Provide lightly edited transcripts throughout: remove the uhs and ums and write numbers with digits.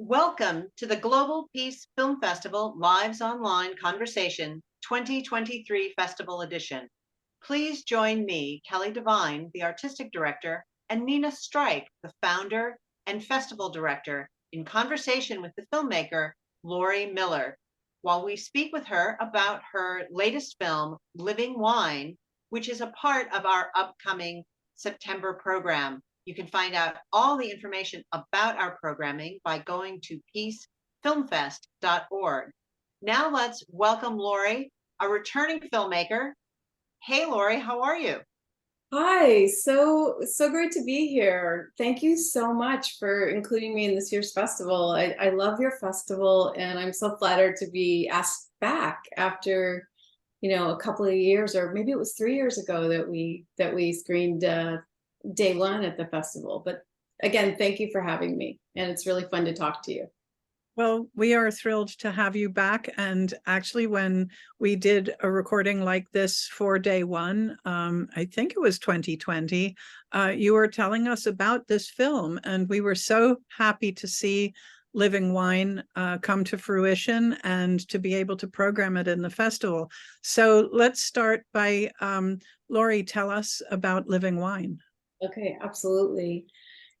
Welcome to the Global Peace Film Festival Lives Online Conversation 2023 Festival Edition. Please join me, Kelly Devine, the Artistic Director, and Nina Strike, the Founder and Festival Director, in conversation with the filmmaker, Lori Miller, while we speak with her about her latest film, Living Wine, which is a part of our upcoming September program. You can find out all the information about our programming by going to peacefilmfest.org. Now let's welcome Lori, a returning filmmaker. Hey, Lori, how are you? Hi, so great to be here. Thank you so much for including me in this year's festival. I love your festival, and I'm so flattered to be asked back after, a couple of years, or maybe it was 3 years ago that we screened day one at the festival. But again, thank you for having me, and it's really fun to talk to you. Well, we are thrilled to have you back. And actually, when we did a recording like this for day one, I think it was 2020, you were telling us about this film, and we were so happy to see Living Wine come to fruition and to be able to program it in the festival. So let's start by, Lori, tell us about Living Wine. Okay, absolutely.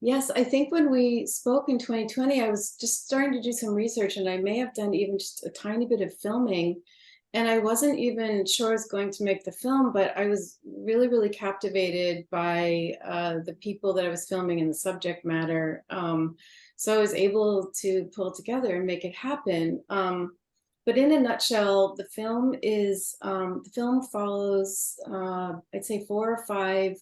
Yes, I think when we spoke in 2020, I was just starting to do some research, and I may have done even just a tiny bit of filming. And I wasn't even sure I was going to make the film, but I was really, really captivated by the people that I was filming and the subject matter. So I was able to pull it together and make it happen. But in a nutshell, the film follows, I'd say, 4 or 5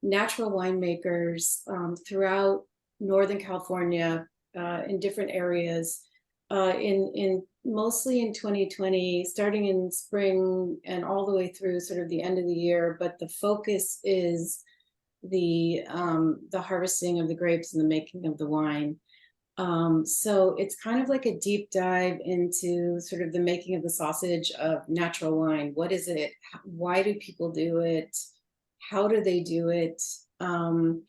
natural winemakers throughout Northern California, in different areas, in mostly in 2020, starting in spring and all the way through sort of the end of the year. But the focus is the harvesting of the grapes and the making of the wine. So it's kind of like a deep dive into sort of the making of the sausage of natural wine. What is it? Why do people do it? How do they do it? And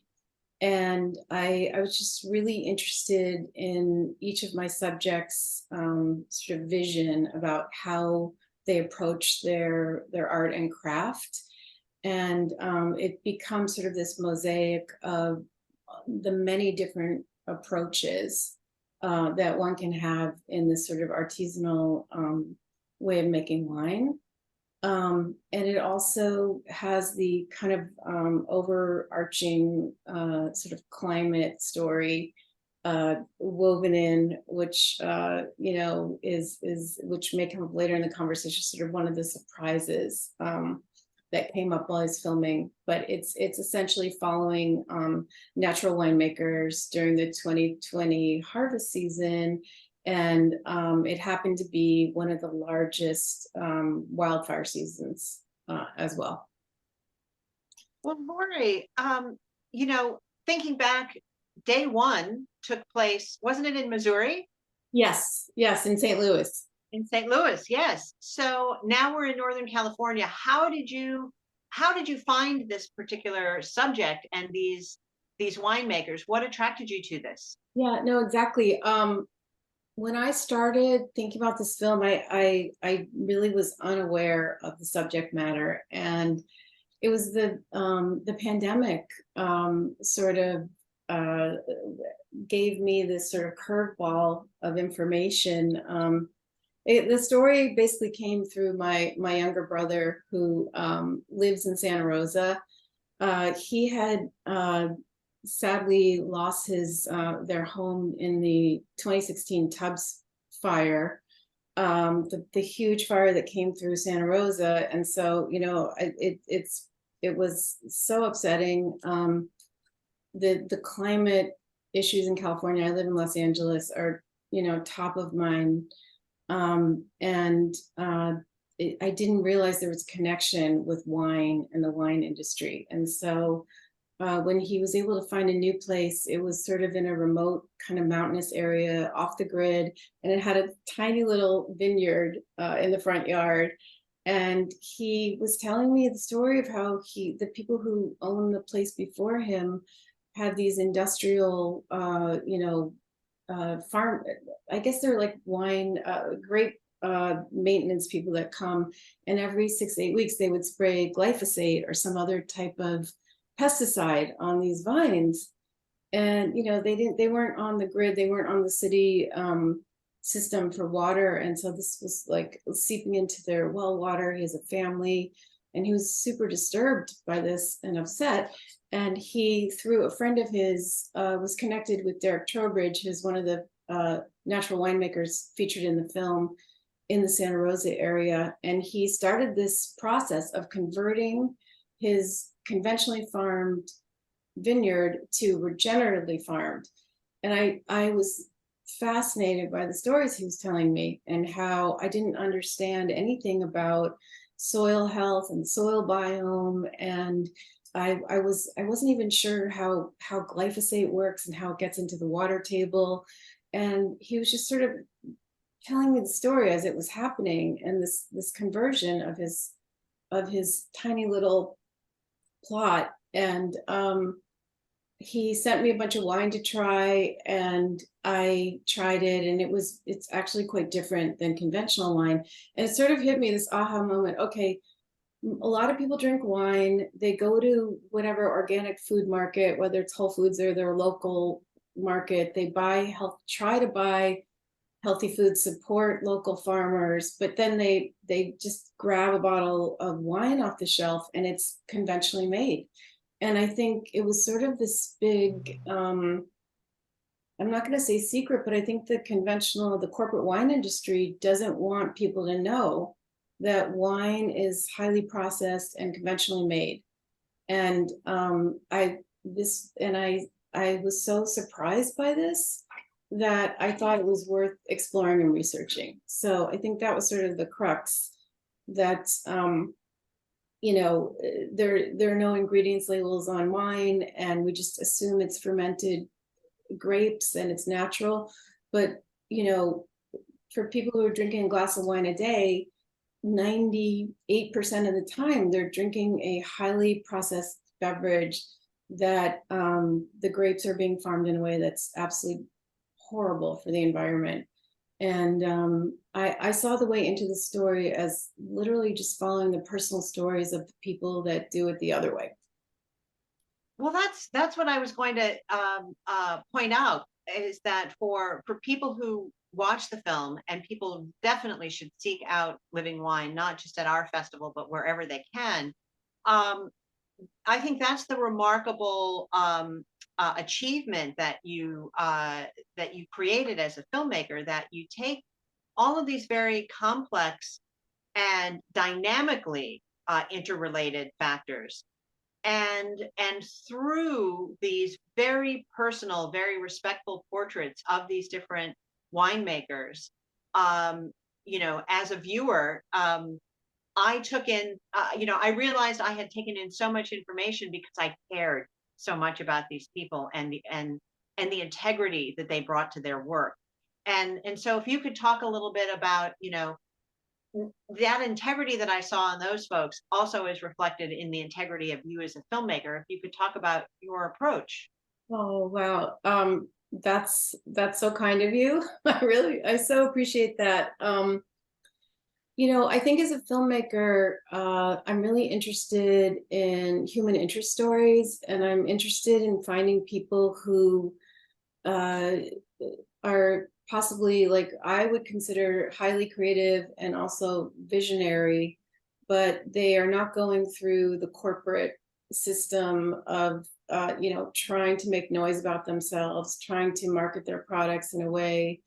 I was just really interested in each of my subjects' sort of vision about how they approach their art and craft. And it becomes sort of this mosaic of the many different approaches that one can have in this sort of artisanal way of making wine. And it also has the kind of overarching sort of climate story woven in, which is which may come up later in the conversation. Sort of one of the surprises that came up while I was filming. But it's essentially following natural winemakers during the 2020 harvest season, and it happened to be one of the largest wildfire seasons as well. Well, Lori, thinking back, day one took place, wasn't it in Missouri? Yes, in St. Louis. In St. Louis, yes. So now we're in Northern California. How did you find this particular subject and these winemakers? What attracted you to this? Yeah, no, exactly. When I started thinking about this film, I really was unaware of the subject matter, and it was the pandemic sort of uh, gave me this sort of curveball of information. The story basically came through my younger brother, who lives in Santa Rosa. He had sadly lost his their home in the 2016 Tubbs fire, the huge fire that came through Santa Rosa. And so, it was so upsetting. The climate issues in California, I live in Los Angeles, are top of mind. And I didn't realize there was a connection with wine and the wine industry. And so when he was able to find a new place, it was sort of in a remote kind of mountainous area off the grid, and it had a tiny little vineyard in the front yard. And he was telling me the story of how the people who owned the place before him had these industrial, farm, I guess they're like wine, grape maintenance people that come, and every 6 to 8 weeks they would spray glyphosate or some other type of pesticide on these vines. And they weren't on the grid, they weren't on the city system for water, and so this was like seeping into their well water. He has a family, and he was super disturbed by this and upset. And he, through a friend of his, was connected with Derek Trowbridge, who's one of the natural winemakers featured in the film in the Santa Rosa area. And he started this process of converting his conventionally farmed vineyard to regeneratively farmed. And I was fascinated by the stories he was telling me, and how I didn't understand anything about soil health and soil biome. And I wasn't even sure how glyphosate works and how it gets into the water table. And he was just sort of telling me the story as it was happening, and this conversion of his tiny little plot. And he sent me a bunch of wine to try, and I tried it, and it's actually quite different than conventional wine. And it sort of hit me, this aha moment. Okay, a lot of people drink wine, they go to whatever organic food market, whether it's Whole Foods or their local market, they try to buy healthy foods, support local farmers, but then they just grab a bottle of wine off the shelf and it's conventionally made. And I think it was sort of this big, I'm not going to say secret, but I think the corporate wine industry doesn't want people to know that wine is highly processed and conventionally made. And I was so surprised by this that I thought it was worth exploring and researching. So I think that was sort of the crux, that there are no ingredients labels on wine, and we just assume it's fermented grapes and it's natural. But for people who are drinking a glass of wine a day, 98% of the time they're drinking a highly processed beverage that the grapes are being farmed in a way that's absolutely horrible for the environment. And I saw the way into the story as literally just following the personal stories of the people that do it the other way. Well, that's what I was going to point out, is that for people who watch the film, and people definitely should seek out Living Wine, not just at our festival, but wherever they can. I think that's the remarkable achievement that you created as a filmmaker, that you take all of these very complex and dynamically interrelated factors, and through these very personal, very respectful portraits of these different winemakers, as a viewer, I took in, I realized I had taken in so much information because I cared so much about these people, and the integrity that they brought to their work. And so if you could talk a little bit about, that integrity that I saw in those folks also is reflected in the integrity of you as a filmmaker. If you could talk about your approach. Oh, wow. That's so kind of you. I so appreciate that. I think as a filmmaker, I'm really interested in human interest stories, and I'm interested in finding people who are possibly, like, I would consider highly creative and also visionary, but they are not going through the corporate system of trying to make noise about themselves, trying to market their products in a way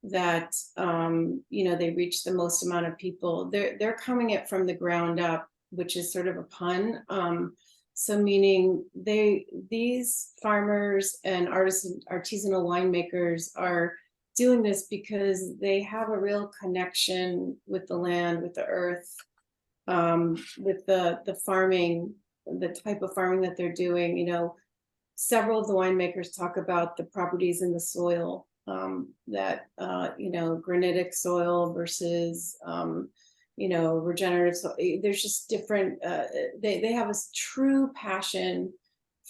that they reach the most amount of people. They're coming it from the ground up, which is sort of a pun. So meaning these farmers and artisanal winemakers are doing this because they have a real connection with the land, with the earth, with the farming, the type of farming that they're doing. Several of the winemakers talk about the properties in the soil, that granitic soil versus regenerative soil. There's just different, they have a true passion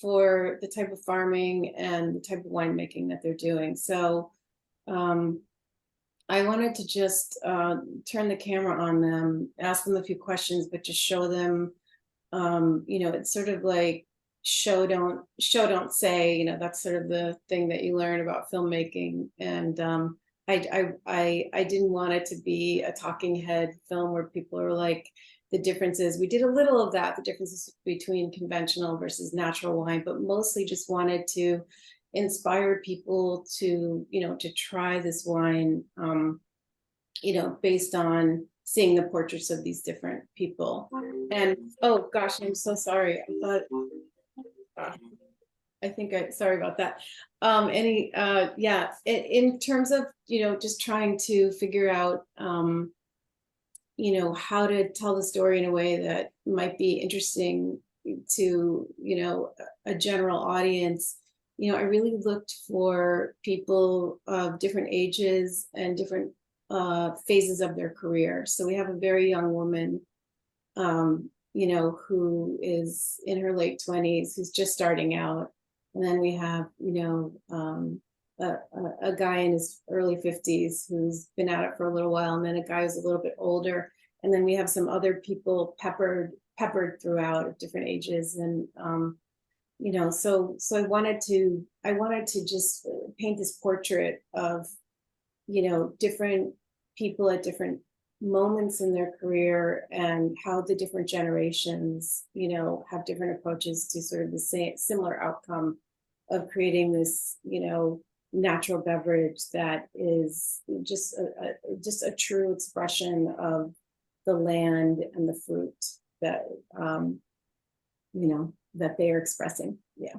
for the type of farming and the type of winemaking that they're doing. So I wanted to just turn the camera on them, ask them a few questions, but just show them, it's sort of like show don't say, that's sort of the thing that you learn about filmmaking. And I didn't want it to be a talking head film where people are like, the differences. We did a little of that, the differences between conventional versus natural wine, but mostly just wanted to inspire people to, to try this wine, based on seeing the portraits of these different people. And oh gosh, I'm so sorry. I thought, sorry about that. Yeah, in terms of, just trying to figure out, how to tell the story in a way that might be interesting to, a general audience. I really looked for people of different ages and different phases of their career. So we have a very young woman, who is in her late 20s, who's just starting out. And then we have, a guy in his early 50s who's been at it for a little while, and then a guy who's a little bit older. And then we have some other people peppered throughout at different ages. And so I wanted to just paint this portrait of, different people at different moments in their career, and how the different generations, have different approaches to sort of the same similar outcome of creating this, natural beverage that is just a true expression of the land and the fruit that that they are expressing. Yeah.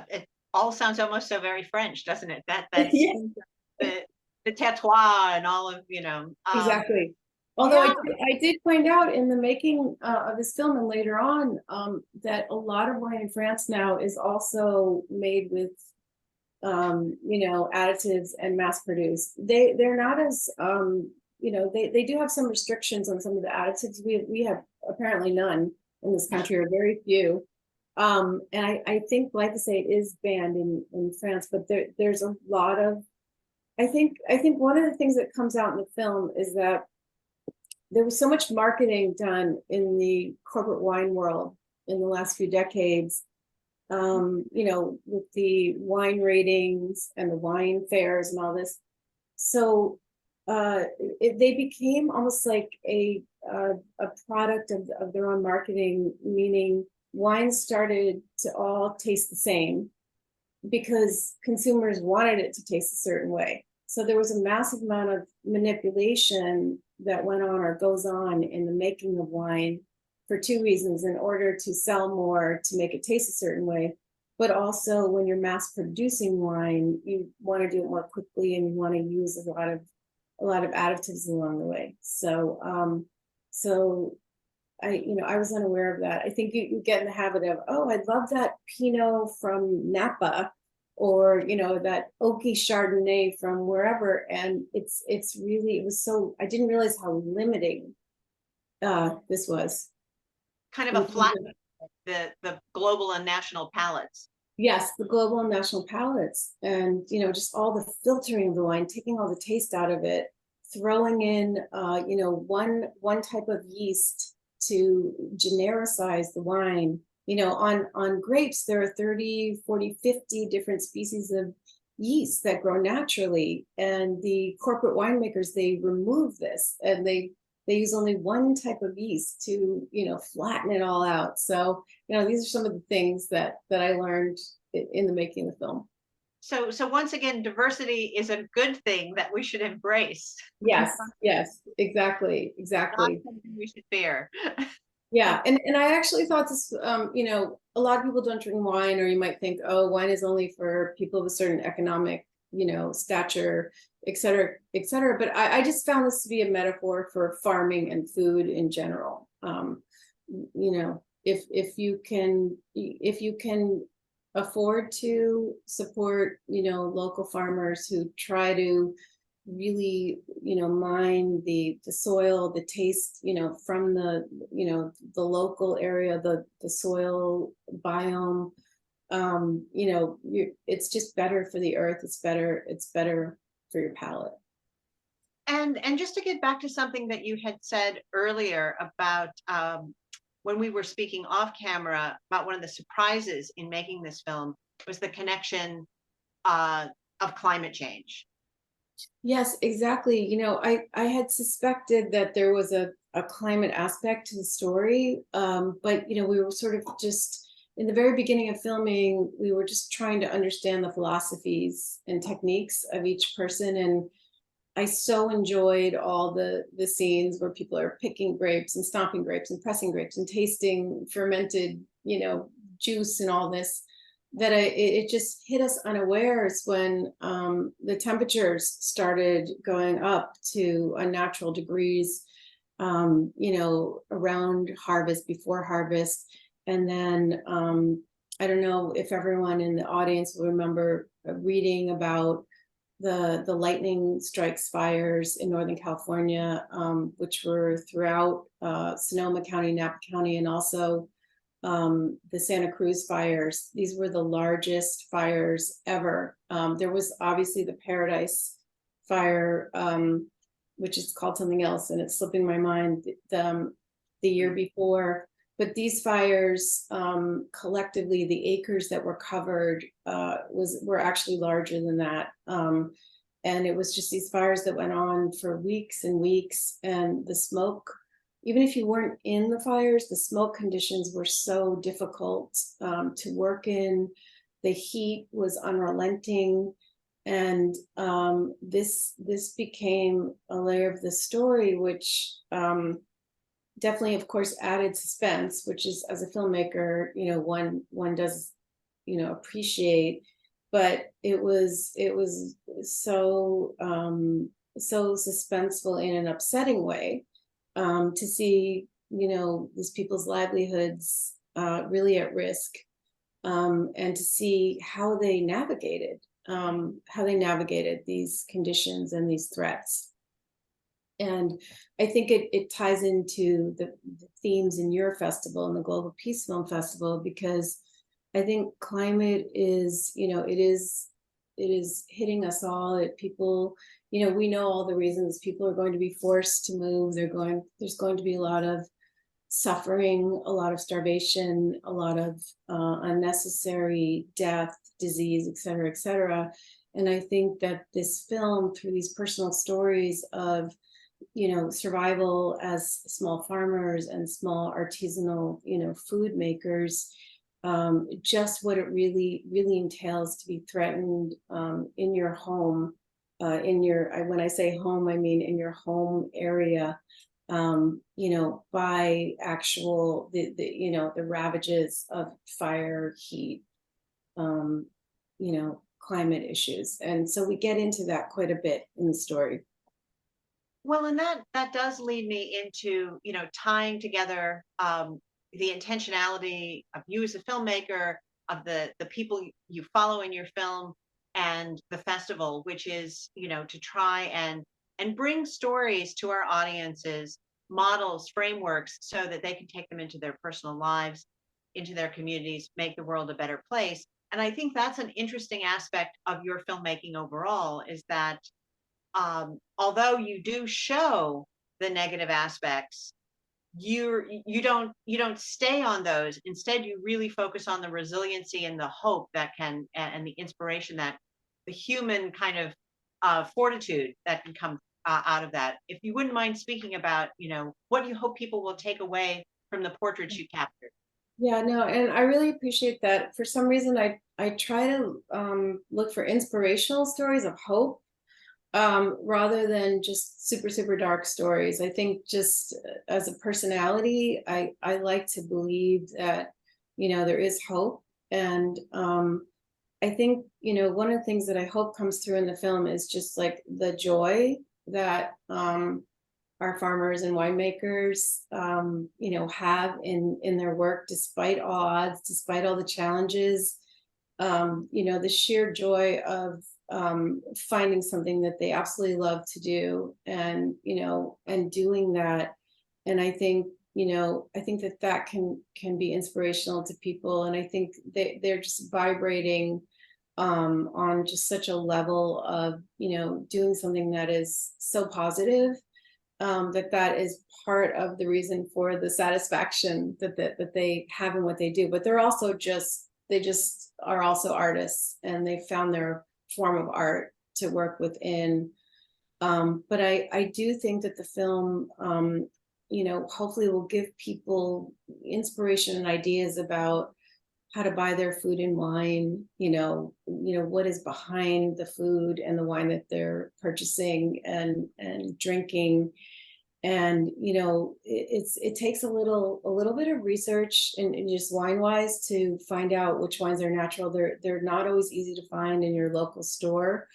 It all sounds almost so very French, doesn't it? That's Yeah. the terroir and all of, Exactly. Although yeah. I did point out in the making of this film and later on, that a lot of wine in France now is also made with, additives and mass produced. They're not as, they do have some restrictions on some of the additives. We have apparently none in this country, or very few. And I think glyphosate is banned in France, but there's a lot of, I think one of the things that comes out in the film is that there was so much marketing done in the corporate wine world in the last few decades, with the wine ratings and the wine fairs and all this. So they became almost like a product of their own marketing, meaning wines started to all taste the same because consumers wanted it to taste a certain way. So there was a massive amount of manipulation that went on or goes on in the making of wine for two reasons: in order to sell more, to make it taste a certain way, but also when you're mass producing wine, you want to do it more quickly and you want to use a lot of additives along the way. So I was unaware of that. I think you get in the habit of, oh, I love that Pinot from Napa, or that oaky Chardonnay from wherever, and it was so, I didn't realize how limiting this was. Kind of a flat, the global and national palettes. Yes, the global and national palettes, and just all the filtering of the wine, taking all the taste out of it, throwing in one type of yeast to genericize the wine. On grapes, there are 30, 40, 50 different species of yeast that grow naturally. And the corporate winemakers, they remove this, and they use only one type of yeast to, flatten it all out. So, these are some of the things that I learned in the making of the film. So once again, diversity is a good thing that we should embrace. Yes, exactly. Not something we should fear. Yeah, and I actually thought this, a lot of people don't drink wine, or you might think, oh, wine is only for people of a certain economic, stature, et cetera, et cetera. But I just found this to be a metaphor for farming and food in general. If you can afford to support, local farmers who try to really, mine the soil, the taste, from the local area, the soil biome, it's just better for the earth. It's better your palate. And just to get back to something that you had said earlier about when we were speaking off camera about one of the surprises in making this film was the connection of climate change. Yes, exactly. I had suspected that there was a climate aspect to the story, but we were sort of just in the very beginning of filming, we were just trying to understand the philosophies and techniques of each person, and I so enjoyed all the scenes where people are picking grapes and stomping grapes and pressing grapes and tasting fermented, juice and all this, that it just hit us unawares when the temperatures started going up to unnatural degrees, around harvest, before harvest. And then I don't know if everyone in the audience will remember reading about the lightning strikes fires in Northern California, which were throughout Sonoma County, Napa County, and also the Santa Cruz fires. These were the largest fires ever. There was obviously the Paradise fire, which is called something else, and it's slipping my mind, the year before. But these fires, collectively, the acres that were covered were actually larger than that. And it was just these fires that went on for weeks and weeks, and the smoke, even if you weren't in the fires, the smoke conditions were so difficult to work in. The heat was unrelenting, and this became a layer of the story, which definitely, of course, added suspense, which is, as a filmmaker, one does, appreciate. But it was so so suspenseful in an upsetting way, to see these people's livelihoods really at risk, and to see how they navigated these conditions and these threats. And I think it ties into the themes in your festival and the Global Peace Film Festival, because I think climate is, it is hitting us all. People, we know all the reasons people are going to be forced to move. There's going to be a lot of suffering, a lot of starvation, a lot of unnecessary death, disease, et cetera, et cetera. And I think that this film, through these personal stories of survival as small farmers and small artisanal, food makers, just what it really, really entails to be threatened in your home, when I say home, I mean in your home area, by actual, the ravages of fire, heat, climate issues. And so we get into that quite a bit in the story. Well, and that does lead me into, tying together the intentionality of you as a filmmaker, of the people you follow in your film, and the festival, which is, to try and bring stories to our audiences, models, frameworks, so that they can take them into their personal lives, into their communities, make the world a better place. And I think that's an interesting aspect of your filmmaking overall, is that although you do show the negative aspects, you don't stay on those. Instead, you really focus on the resiliency and the hope that can, and the inspiration, that the human kind of fortitude that can come out of that. If you wouldn't mind speaking about, what you hope people will take away from the portraits you captured. Yeah, no, and I really appreciate that. For some reason, I try to look for inspirational stories of hope, rather than just super, super dark stories. I think just as a personality, I like to believe that, there is hope. And I think, one of the things that I hope comes through in the film is just like the joy that our farmers and winemakers, have in their work, despite all odds, despite all the challenges, the sheer joy of finding something that they absolutely love to do, and doing that. And I think that can be inspirational to people, and I think they're just vibrating on just such a level of, doing something that is so positive, that is part of the reason for the satisfaction that they have in what they do. But they're also they just are also artists, and they found their form of art to work within. But I do think that the film, hopefully will give people inspiration and ideas about how to buy their food and wine, what is behind the food and the wine that they're purchasing and drinking. And it takes a little bit of research and just wine wise to find out which wines are natural. They're not always easy to find in your local store.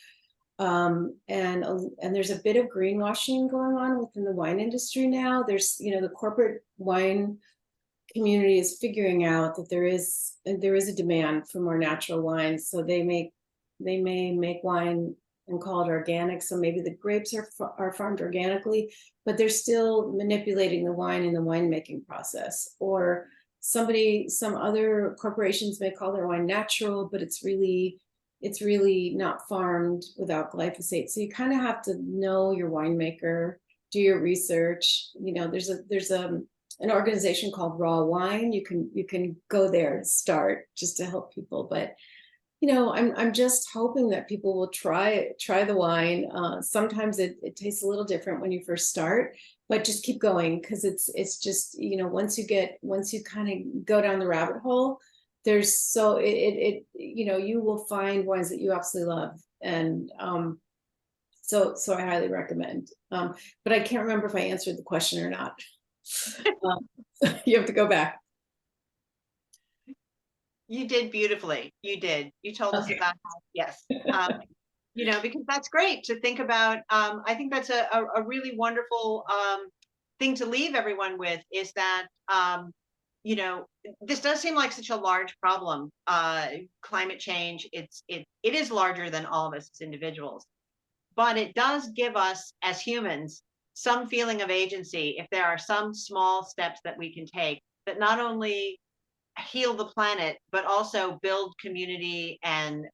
And there's a bit of greenwashing going on within the wine industry now. There's the corporate wine community is figuring out that there is a demand for more natural wines, so they may make wine and call it organic. So maybe the grapes are farmed organically, but they're still manipulating the wine in the winemaking process. Or some other corporations may call their wine natural, but it's really not farmed without glyphosate. So you kind of have to know your winemaker, do your research. There's an organization called Raw Wine. You can go there and start just to help people. But I'm just hoping that people will try the wine. Sometimes it tastes a little different when you first start, but just keep going, because it's just once you kind of go down the rabbit hole, there's you will find wines that you absolutely love. And so I highly recommend. But I can't remember if I answered the question or not. You have to go back. You did beautifully. You did. You told us Okay. about how, yes. Because that's great to think about. I think that's a really wonderful thing to leave everyone with, is that, this does seem like such a large problem. Climate change, it is larger than all of us as individuals, but it does give us as humans some feeling of agency if there are some small steps that we can take that not only heal the planet, but also build community and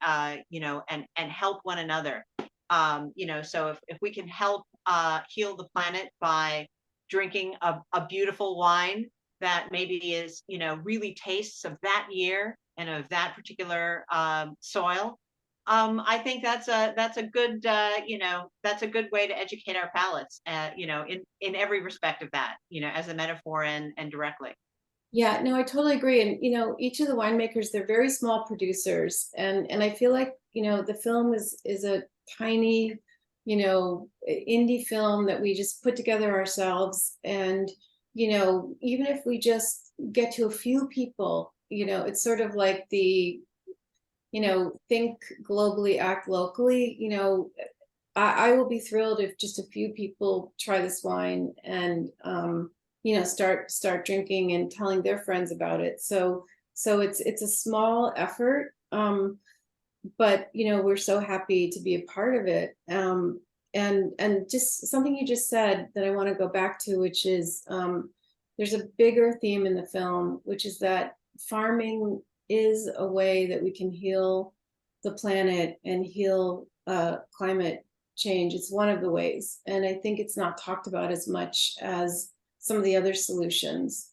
help one another. So if we can help heal the planet by drinking a beautiful wine that maybe is really tastes of that year and of that particular soil, I think that's a good that's a good way to educate our palates, in every respect of that, as a metaphor and directly. Yeah, no, I totally agree. And each of the winemakers, they're very small producers, and I feel like the film is a tiny indie film that we just put together ourselves. And even if we just get to a few people, it's sort of like the think globally, act locally. I will be thrilled if just a few people try this wine and start drinking and telling their friends about it. So it's a small effort, but we're so happy to be a part of it. And just something you just said that I want to go back to, which is there's a bigger theme in the film, which is that farming is a way that we can heal the planet and heal climate change. It's one of the ways, and I think it's not talked about as much as some of the other solutions.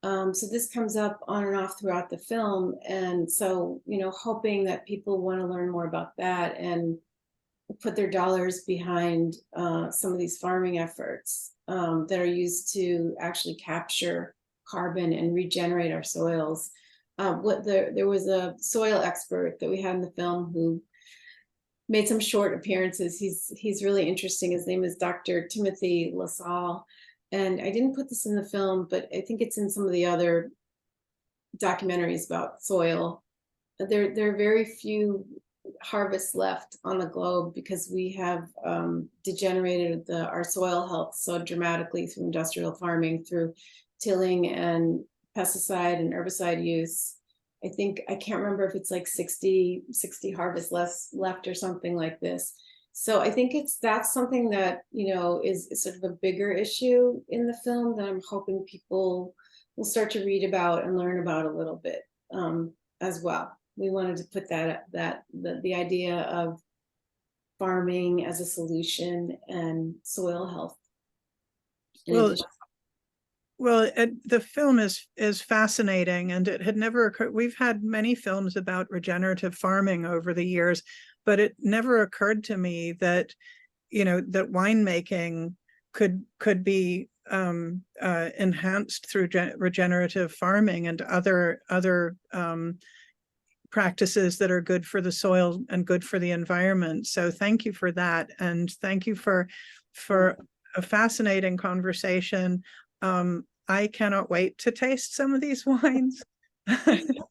So this comes up on and off throughout the film, and so hoping that people want to learn more about that and put their dollars behind some of these farming efforts that are used to actually capture carbon and regenerate our soils. There was a soil expert that we had in the film who made some short appearances. He's really interesting. His name is Dr. Timothy LaSalle. And I didn't put this in the film, but I think it's in some of the other documentaries about soil. There are very few harvests left on the globe because we have degenerated our soil health so dramatically through industrial farming, through tilling and pesticide and herbicide use. I can't remember if it's like 60 harvests left or something like this. So I think that's something that is sort of a bigger issue in the film that I'm hoping people will start to read about and learn about a little bit as well. we wanted to put the idea of farming as a solution and soil health. in Well, addition. Well, the film is fascinating, and it had never occurred. We've had many films about regenerative farming over the years, but it never occurred to me that, that winemaking could be enhanced through regenerative farming and other practices that are good for the soil and good for the environment. So thank you for that, and thank you for a fascinating conversation. I cannot wait to taste some of these wines. Have to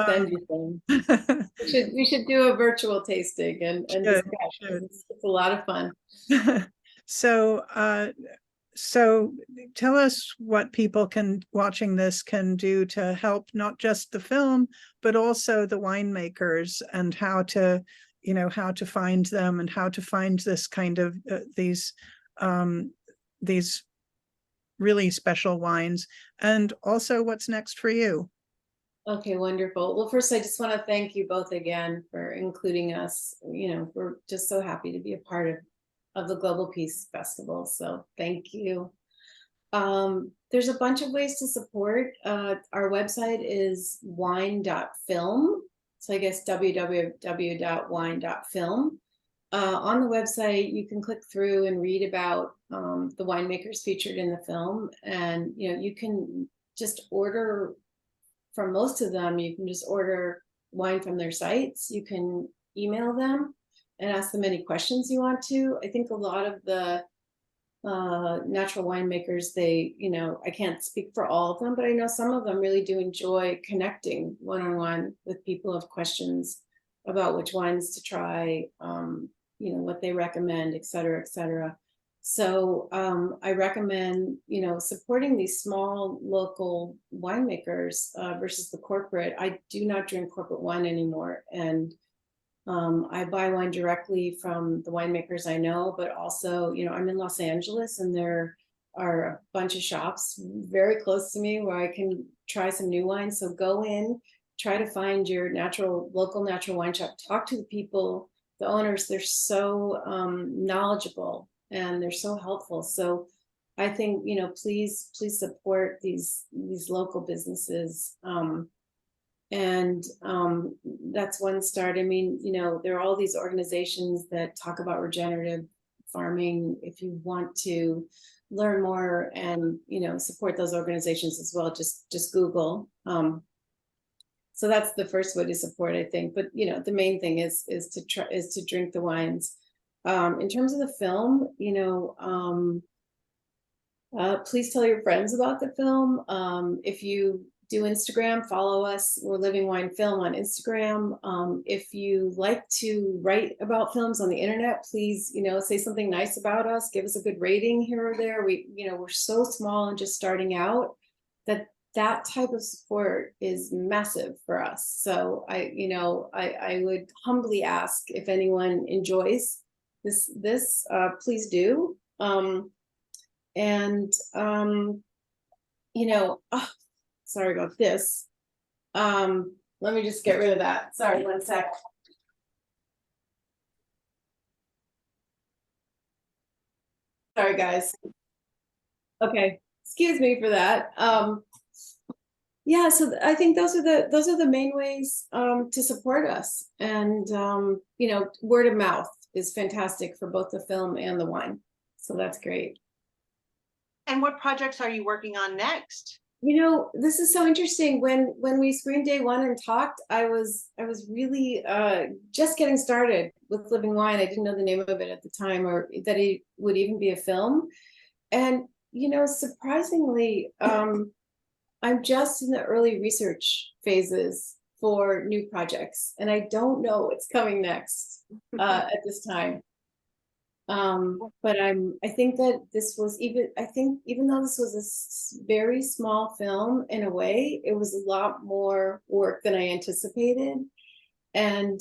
send you some. We should do a virtual tasting and discuss. It's a lot of fun. So tell us what people watching this can do to help not just the film, but also the winemakers, and how to find them, and how to find this kind of these really special wines, and also what's next for you. Okay, wonderful. Well, first, I just want to thank you both again for including us. We're just so happy to be a part of the Global Peace Festival. So thank you. There's a bunch of ways to support. Our website is wine.film. So I guess www.wine.film. On the website, you can click through and read about the winemakers featured in the film, and you can just order from most of them. You can just order wine from their sites. You can email them and ask them any questions you want to. I think a lot of the natural winemakers, I can't speak for all of them, but I know some of them really do enjoy connecting one-on-one with people who have questions about which wines to try, what they recommend, et cetera, et cetera. So I recommend, supporting these small local winemakers versus the corporate. I do not drink corporate wine anymore. And I buy wine directly from the winemakers I know, but also, I'm in Los Angeles, and there are a bunch of shops very close to me where I can try some new wine. So go in, try to find your local natural wine shop, talk to the people, the owners. They're so knowledgeable, and they're so helpful. So I think, please support these local businesses. And that's one start. I mean, there are all these organizations that talk about regenerative farming. If you want to learn more and, support those organizations as well, just Google. So that's the first way to support, I think. But, the main thing is to drink the wines. In terms of the film, please tell your friends about the film. If you do Instagram, follow us. We're Living Wine Film on Instagram. If you like to write about films on the internet, please, say something nice about us. Give us a good rating here or there. We're so small and just starting out that type of support is massive for us. So I would humbly ask, if anyone enjoys this, please do. Sorry about this. Let me just get rid of that. Sorry, one sec. Sorry, guys. Okay, excuse me for that. Yeah, so I think those are the main ways to support us. And word of mouth is fantastic for both the film and the wine. So that's great. And what projects are you working on next? This is so interesting. When we screened day one and talked, I was really just getting started with Living Wine. I didn't know the name of it at the time, or that it would even be a film. And surprisingly, I'm just in the early research phases for new projects, and I don't know what's coming next at this time. But I think that this was even though this was a very small film, in a way, it was a lot more work than I anticipated. And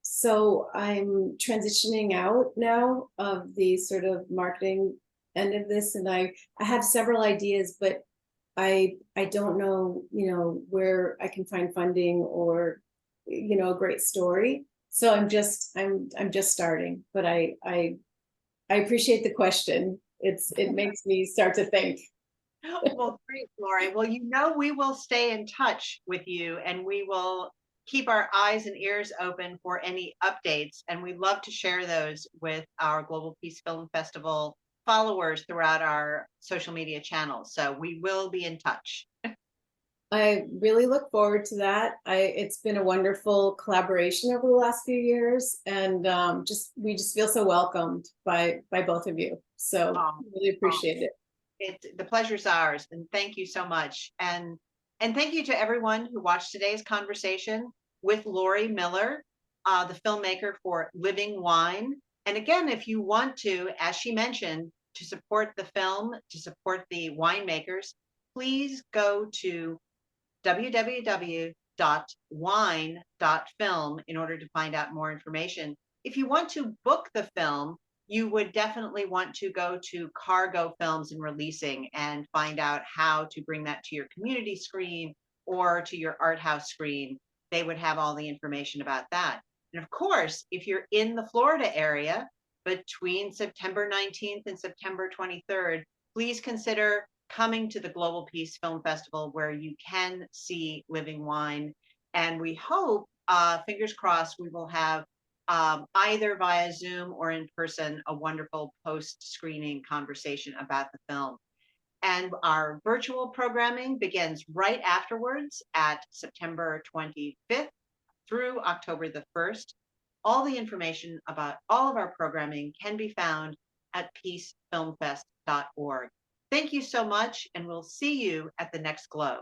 so I'm transitioning out now of the sort of marketing end of this, and I have several ideas, but I don't know, where I can find funding or a great story. So I'm just starting, but I appreciate the question. It makes me start to think. Well, great, Lori. Well, we will stay in touch with you and we will keep our eyes and ears open for any updates. And we love to share those with our Global Peace Film Festival followers throughout our social media channels. So we will be in touch. I really look forward to that. It's been a wonderful collaboration over the last few years, and we just feel so welcomed by both of you. So Um, really appreciate it. the pleasure's ours, and thank you so much. And thank you to everyone who watched today's conversation with Lori Miller, the filmmaker for Living Wine. And again, if you want to, as she mentioned, to support the film, to support the winemakers, please go to www.wine.film in order to find out more information. If you want to book the film, you would definitely want to go to Cargo Films and Releasing and find out how to bring that to your community screen or to your art house screen. They would have all the information about that. And of course, if you're in the Florida area between September 19th and September 23rd, please consider coming to the Global Peace Film Festival where you can see Living Wine. And we hope, fingers crossed, we will have either via Zoom or in person, a wonderful post-screening conversation about the film. And our virtual programming begins right afterwards at September 25th through October the 1st. All the information about all of our programming can be found at peacefilmfest.org. Thank you so much, and we'll see you at the next Glow.